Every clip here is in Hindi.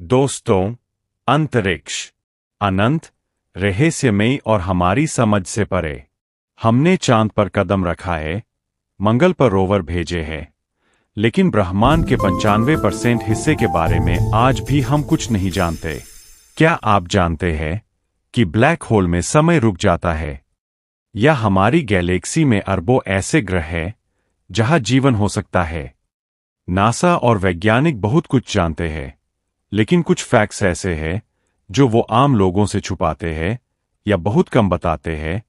दोस्तों, अंतरिक्ष अनंत, रहस्यमयी और हमारी समझ से परे। हमने चांद पर कदम रखा है, मंगल पर रोवर भेजे हैं, लेकिन ब्रह्मांड के 95% हिस्से के बारे में आज भी हम कुछ नहीं जानते। क्या आप जानते हैं कि ब्लैक होल में समय रुक जाता है, या हमारी गैलेक्सी में अरबों ऐसे ग्रह हैं जहां जीवन हो सकता है? नासा और वैज्ञानिक बहुत कुछ जानते हैं, लेकिन कुछ फैक्ट्स ऐसे हैं जो वो आम लोगों से छुपाते हैं या बहुत कम बताते हैं,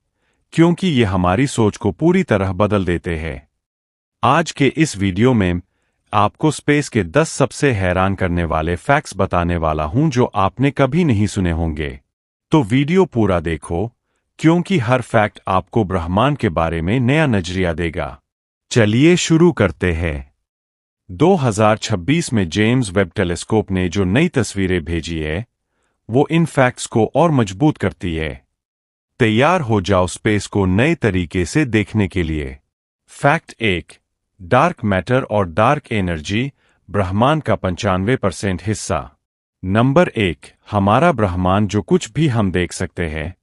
क्योंकि ये हमारी सोच को पूरी तरह बदल देते हैं। आज के इस वीडियो में आपको स्पेस के 10 सबसे हैरान करने वाले फैक्ट्स बताने वाला हूं जो आपने कभी नहीं सुने होंगे। तो वीडियो पूरा देखो, क्योंकि हर फैक्ट आपको ब्रह्मांड के बारे में नया नजरिया देगा। चलिए शुरू करते हैं। 2026 में जेम्स वेब टेलीस्कोप ने जो नई तस्वीरें भेजी है, वो इन फैक्ट्स को और मजबूत करती है। तैयार हो जाओ स्पेस को नए तरीके से देखने के लिए। फैक्ट 1, डार्क मैटर और डार्क एनर्जी ब्रह्मांड का 95% हिस्सा। नंबर 1, हमारा ब्रह्मांड, जो कुछ भी हम देख सकते हैं,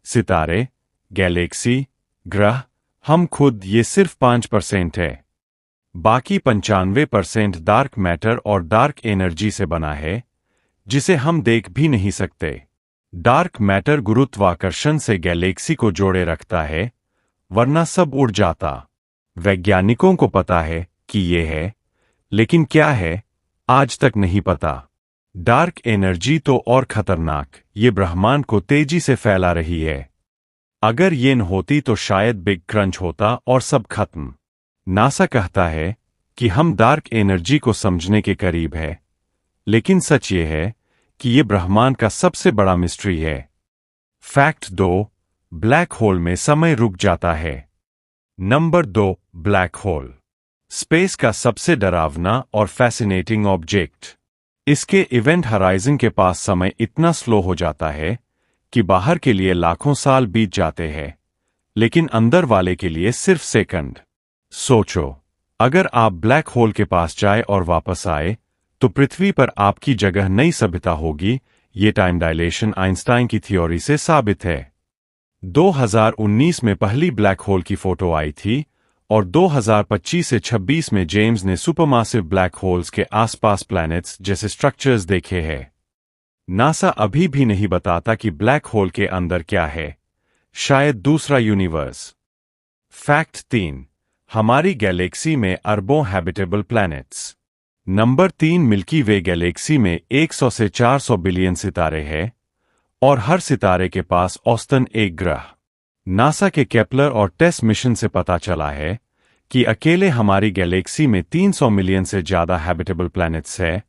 सितारे, गैलेक्सी, ग्रह, हम खुद, ये सिर्फ 5% है। बाकी 95% डार्क मैटर और डार्क एनर्जी से बना है, जिसे हम देख भी नहीं सकते। डार्क मैटर गुरुत्वाकर्षण से गैलेक्सी को जोड़े रखता है, वरना सब उड़ जाता। वैज्ञानिकों को पता है कि ये है, लेकिन क्या है, आज तक नहीं पता। डार्क एनर्जी तो और खतरनाक, ये ब्रह्मांड को तेजी से फैला रही है। अगर ये न होती तो शायद बिग क्रंच होता और सब खत्म। नासा कहता है कि हम डार्क एनर्जी को समझने के करीब है, लेकिन सच ये है कि ये ब्रह्मांड का सबसे बड़ा मिस्ट्री है। फैक्ट 2, ब्लैक होल में समय रुक जाता है। नंबर 2, ब्लैक होल स्पेस का सबसे डरावना और फैसिनेटिंग ऑब्जेक्ट। इसके इवेंट हराइजन के पास समय इतना स्लो हो जाता है कि बाहर के लिए लाखों साल बीत जाते हैं, लेकिन अंदर वाले के लिए सिर्फ सेकंड। सोचो, अगर आप ब्लैक होल के पास जाए और वापस आए, तो पृथ्वी पर आपकी जगह नई सभ्यता होगी। ये टाइम डायलेशन आइंस्टाइन की थ्योरी से साबित है। 2019 में पहली ब्लैक होल की फोटो आई थी, और 2025 से 26 में जेम्स ने सुपरमासिव ब्लैक होल्स के आसपास प्लैनेट्स जैसे स्ट्रक्चर्स देखे हैं। नासा अभी भी नहीं बताता कि ब्लैक होल के अंदर क्या है, शायद दूसरा यूनिवर्स। फैक्ट 3, हमारी गैलेक्सी में अरबों हैबिटेबल प्लैनेट्स। नंबर 3, मिल्की वे गैलेक्सी में 100 से 400 बिलियन सितारे हैं, और हर सितारे के पास औसतन एक ग्रह। नासा के केपलर और टेस्ट मिशन से पता चला है कि अकेले हमारी गैलेक्सी में 300 मिलियन से ज्यादा हैबिटेबल प्लैनेट्स है,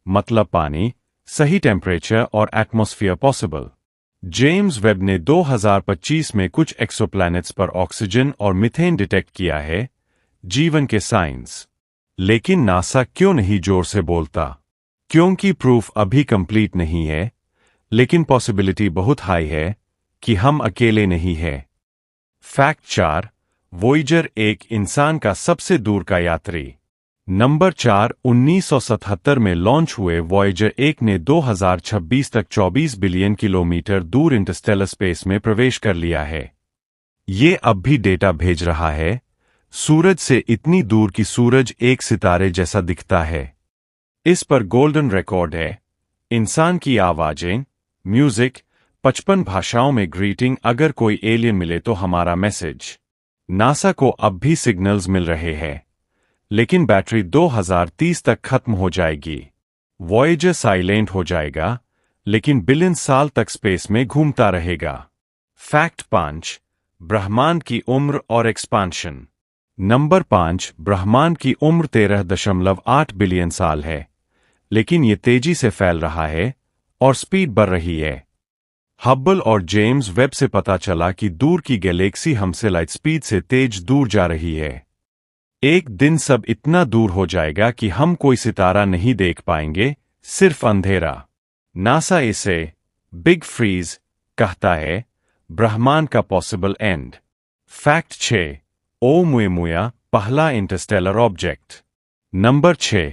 मतलब पानी, सही टेम्परेचर और एटमॉस्फेयर पॉसिबल। जेम्स वेब ने 2025 में कुछ एक्सोप्लैनेट्स पर ऑक्सीजन और मीथेन डिटेक्ट किया है, जीवन के साइंस। लेकिन नासा क्यों नहीं जोर से बोलता? क्योंकि प्रूफ अभी कंप्लीट नहीं है, लेकिन पॉसिबिलिटी बहुत हाई है कि हम अकेले नहीं हैं। फैक्ट 4, वॉयेजर एक इंसान का सबसे दूर का यात्री। नंबर 4, 1977 में लॉन्च हुए वॉयेजर 1 ने 2026 तक 24 बिलियन किलोमीटर दूर इंटरस्टेलर स्पेस में प्रवेश कर लिया है। ये अब भी डेटा भेज रहा है, सूरज से इतनी दूर कि सूरज एक सितारे जैसा दिखता है। इस पर गोल्डन रिकॉर्ड है। इंसान की आवाजें, म्यूजिक, 55 भाषाओं में ग्रीटिंग। अगर कोई एलियन मिले तो हमारा मैसेज। नासा को अब भी सिग्नल्स मिल रहे हैं, लेकिन बैटरी 2030 तक खत्म हो जाएगी। वॉयेजर साइलेंट हो जाएगा, लेकिन बिलियन साल तक स्पेस में घूमता रहेगा। फैक्ट 5, ब्रह्मांड की उम्र और एक्सपांशन। नंबर 5, ब्रह्मांड की उम्र 13.8 बिलियन साल है, लेकिन ये तेजी से फैल रहा है और स्पीड बढ़ रही है। हब्बल और जेम्स वेब से पता चला कि दूर की गैलेक्सी हमसे लाइट स्पीड से तेज दूर जा रही है। एक दिन सब इतना दूर हो जाएगा कि हम कोई सितारा नहीं देख पाएंगे, सिर्फ अंधेरा। नासा इसे बिग फ्रीज कहता है, ब्रह्मांड का पॉसिबल एंड। फैक्ट 6, ओमुएमुया पहला इंटरस्टेलर ऑब्जेक्ट। नंबर 6,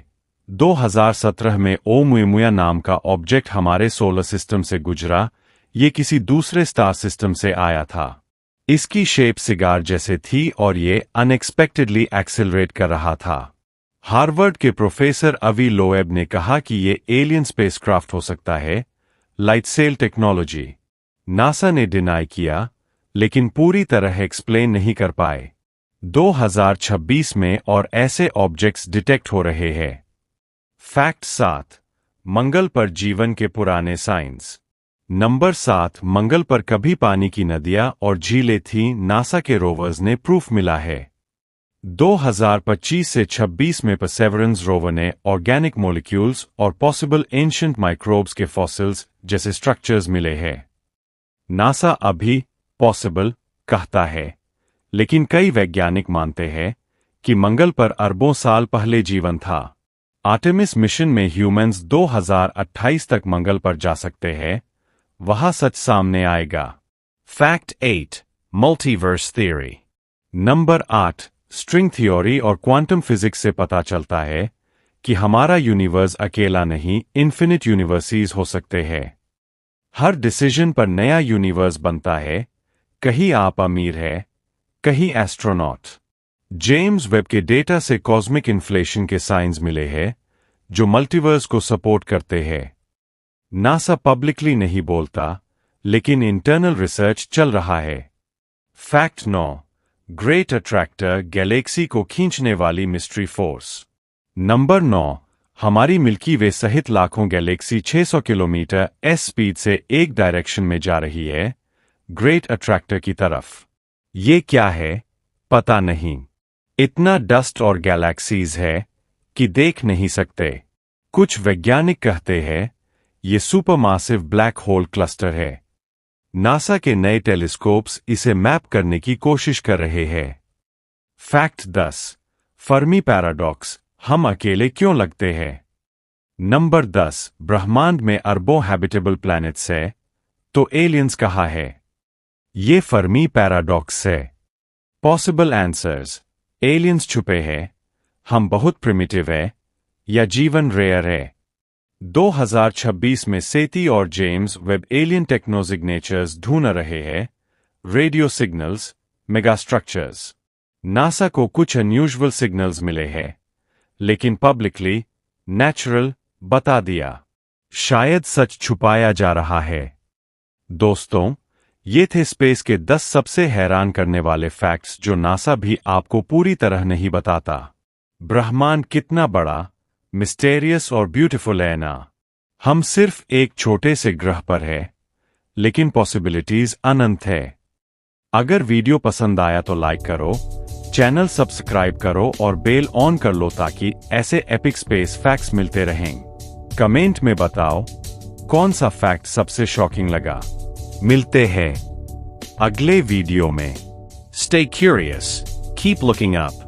2017 में ओमुमुया नाम का ऑब्जेक्ट हमारे सोलर सिस्टम से गुजरा। ये किसी दूसरे स्टार सिस्टम से आया था। इसकी शेप सिगार जैसे थी और ये अनएक्सपेक्टेडली एक्सेलरेट कर रहा था। हार्वर्ड के प्रोफेसर अवी लोएब ने कहा कि ये एलियन स्पेसक्राफ्ट हो सकता है, लाइट सेल टेक्नोलॉजी। नासा ने डिनाई किया, लेकिन पूरी तरह एक्सप्लेन नहीं कर पाए। 2026 में और ऐसे ऑब्जेक्ट्स डिटेक्ट हो रहे हैं। फैक्ट 7, मंगल पर जीवन के पुराने साइंस। नंबर 7, मंगल पर कभी पानी की नदियां और झीलें थीं, नासा के रोवर्स ने प्रूफ मिला है। 2025 से 26 में परसेवरेंस रोवर ने ऑर्गेनिक मॉलिक्यूल्स और पॉसिबल एंशिएंट माइक्रोब्स के फॉसिल्स जैसे स्ट्रक्चर्स मिले हैं। नासा अभी पॉसिबल कहता है, लेकिन कई वैज्ञानिक मानते हैं कि मंगल पर अरबों साल पहले जीवन था। आर्टेमिस मिशन में ह्यूमंस 2028 तक मंगल पर जा सकते हैं, वहां सच सामने आएगा। Fact 8, multiverse theory. Number 8, string theory और क्वांटम फिजिक्स से पता चलता है कि हमारा यूनिवर्स अकेला नहीं, इन्फिनिट यूनिवर्सेस हो सकते हैं। हर डिसीजन पर नया यूनिवर्स बनता है। कहीं आप अमीर है, कहीं एस्ट्रोनॉट। जेम्स वेब के डेटा से कॉस्मिक इन्फ्लेशन के साइंस मिले हैं, जो मल्टीवर्स को सपोर्ट करते हैं। नासा पब्लिकली नहीं बोलता, लेकिन इंटरनल रिसर्च चल रहा है। फैक्ट 9, ग्रेट अट्रैक्टर, गैलेक्सी को खींचने वाली मिस्ट्री फोर्स। नंबर 9, हमारी मिल्की वे सहित लाखों गैलेक्सी 600 किलोमीटर स्पीड से एक डायरेक्शन में जा रही है, ग्रेट अट्रैक्टर की तरफ। ये क्या है, पता नहीं। इतना डस्ट और गैलेक्सीज है कि देख नहीं सकते। कुछ वैज्ञानिक कहते हैं ये सुपरमासिव ब्लैक होल क्लस्टर है। नासा के नए टेलीस्कोप्स इसे मैप करने की कोशिश कर रहे हैं। फैक्ट 10, फर्मी पैराडॉक्स, हम अकेले क्यों लगते हैं। नंबर 10, ब्रह्मांड में अरबों हैबिटेबल प्लैनेट्स है, तो एलियंस कहाँ है। ये फर्मी पैराडॉक्स है। पॉसिबल आंसर्स, एलियंस छुपे हैं, हम बहुत प्रिमिटिव है, या जीवन रेयर है। 2026 में सेती और जेम्स वेब एलियन टेक्नोसिग्नेचर्स ढूंढ रहे हैं, रेडियो सिग्नल्स, मेगास्ट्रक्चर्स। नासा को कुछ अनयूजुअल सिग्नल्स मिले हैं, लेकिन पब्लिकली नेचुरल बता दिया। शायद सच छुपाया जा रहा है। दोस्तों, ये थे स्पेस के 10 सबसे हैरान करने वाले फैक्ट्स जो नासा भी आपको पूरी तरह नहीं बताता। ब्रह्मांड कितना बड़ा, मिस्टेरियस और ब्यूटीफुल है ना। हम सिर्फ एक छोटे से ग्रह पर है, लेकिन पॉसिबिलिटीज अनंत है। अगर वीडियो पसंद आया तो लाइक करो, चैनल सब्सक्राइब करो और बेल ऑन कर लो ताकि ऐसे एपिक स्पेस फैक्ट्स मिलते रहें। कमेंट में बताओ कौन सा फैक्ट सबसे शॉकिंग लगा। मिलते हैं अगले वीडियो में। Stay curious, keep looking up.